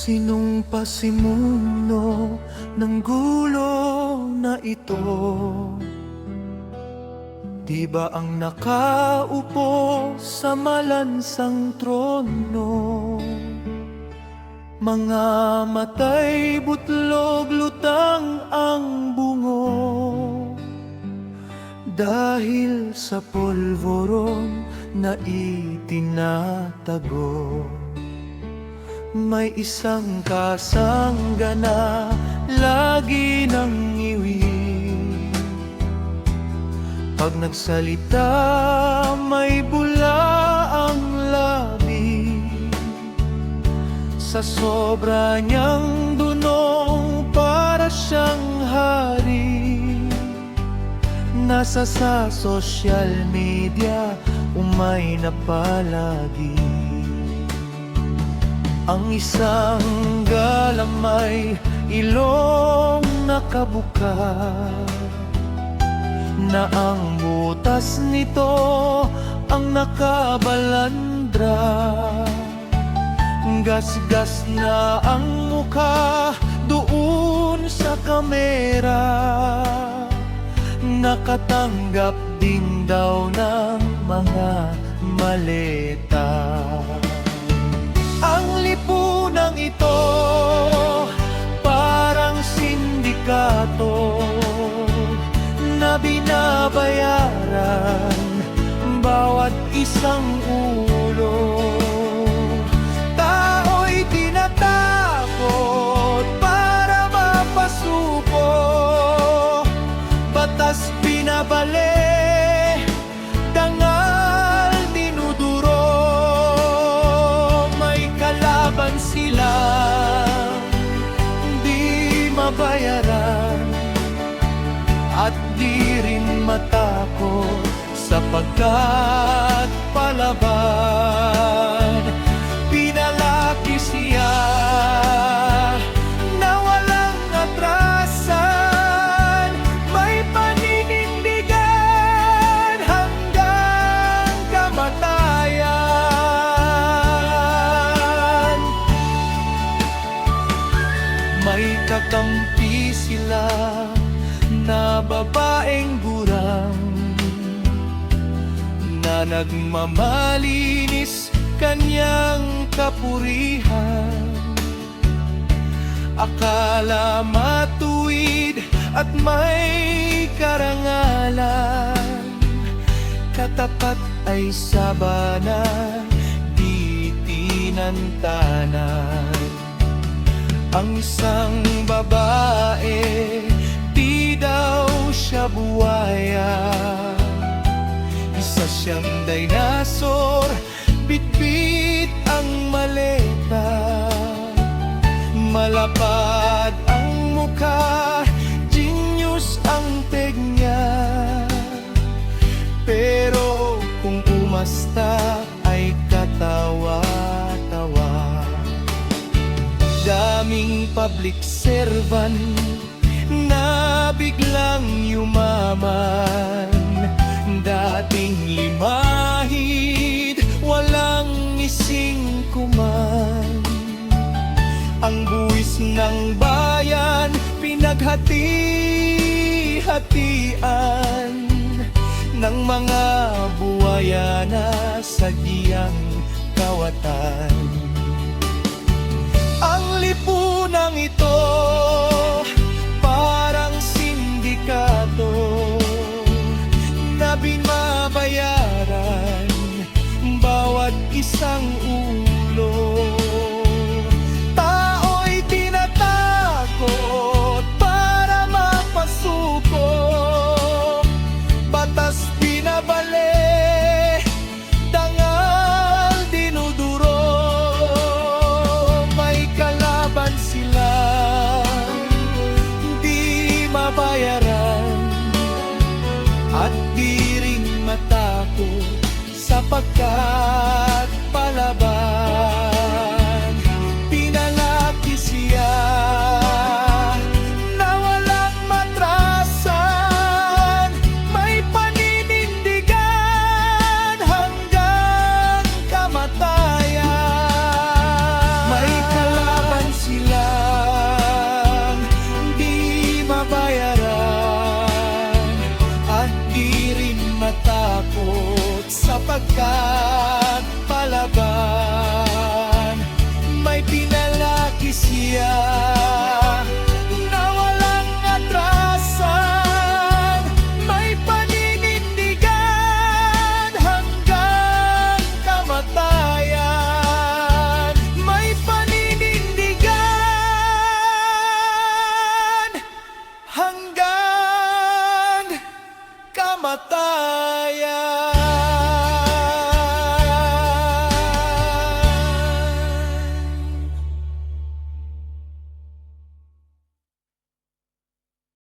Sinong pasimuno ng gulo na ito? Di ba ang nakaupo sa malansang trono? Mga matay butlog lutang ang bungo, dahil sa polvoron na itinatago. May isang kasangga na lagi nang iwi, pag nagsalita may bula ang labi. Sa sobra niyang dunong para siyang hari, nasa sa social media umay na palagi. Ang isang galamay ilong nakabuka, na ang butas nito ang nakabalandra. Gas-gas na ang mukha doon sa kamera, nakatanggap din daw ng mga maleta. Ang lipunang ito parang sindikato na binabayaran bawat isang ulo. Tao'y tinatakot para mapasuko, batas binabali, dangal dinuduro. May kalaban silang di mabayaran at di rin matakot, sapagkat palaban. Pinalaki siya na walang atrasan, may paninindigan hanggang kamatayan. May kakampi sila na babaeng gurang, na nagmamalinis kanyang kapurihan. Akala matuwid at may karangalan, katapat ay sabana di tinantanan. Ang isang babae, di daw siya buwaya, isa siyang dinosaur, bitbit ang maleta. Malapad ang mukha, genius ang tegnya, pero kung umasta ay katawa-tawa. Daming public servant na biglang yumaman, dating limahid, walang ising kuman. Ang buwis ng bayan pinaghati-hatian ng mga buwaya na sadyang kawatan. Ang lipunang ito parang sindikato na binabayaran bawat isang ulo. Tao'y tinatakot para mapasuko, batas binabali, dangal dinuduro. May kalaban sila di mabayaran at di rin matakot, sapagkat palaban. Pinalaki siya na walang matrasan, may paninindigan hanggang kamatayan. May kalaban pagkain.